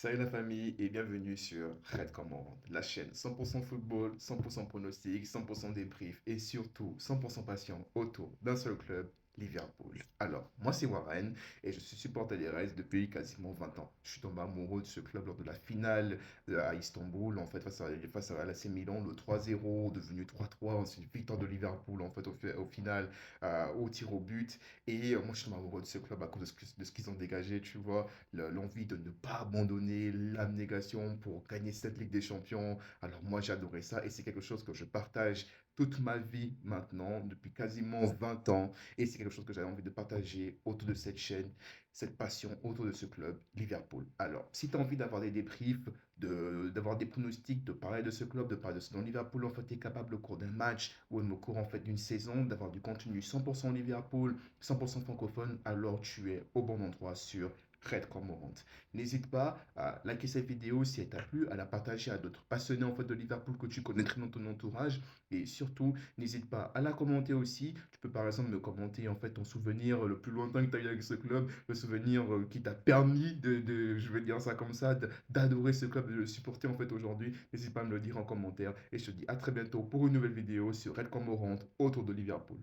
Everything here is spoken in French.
Salut la famille et bienvenue sur Red Command, la chaîne 100% football, 100% pronostic, 100% débrief et surtout 100% passion autour d'un seul club, Liverpool. Alors, moi c'est Warren et je suis supporter des Reds depuis quasiment 20 ans. Je suis tombé amoureux de ce club lors de la finale à Istanbul, en fait face à l'AC Milan, le 3-0 devenu 3-3, ensuite victoire de Liverpool en fait au final au tir au but. Et moi je suis tombé amoureux de ce club à cause de ce qu'ils ont dégagé, tu vois l'envie de ne pas abandonner, l'abnégation pour gagner cette Ligue des Champions. Alors moi, j'adorais ça et c'est quelque chose que je partage toute ma vie maintenant, depuis quasiment 20 ans. Et c'est quelque chose que j'avais envie de partager autour de cette chaîne, cette passion autour de ce club, Liverpool. Alors, si tu as envie d'avoir des débriefs, d'avoir des pronostics, de parler de ce club, de parler de ce dont Liverpool en fait est capable au cours d'un match ou au cours en fait d'une saison, d'avoir du contenu 100% Liverpool, 100% francophone, alors tu es au bon endroit sur Red Cormorant. N'hésite pas à liker cette vidéo si elle t'a plu, à la partager à d'autres passionnés en fait de Liverpool que tu connaîtrais dans ton entourage et surtout n'hésite pas à la commenter aussi. Tu peux par exemple me commenter en fait ton souvenir le plus lointain que tu as eu avec ce club, le souvenir qui t'a permis je vais dire ça comme ça, d'adorer ce club, de le supporter en fait aujourd'hui. N'hésite pas à me le dire en commentaire et je te dis à très bientôt pour une nouvelle vidéo sur Red Cormorant autour de Liverpool.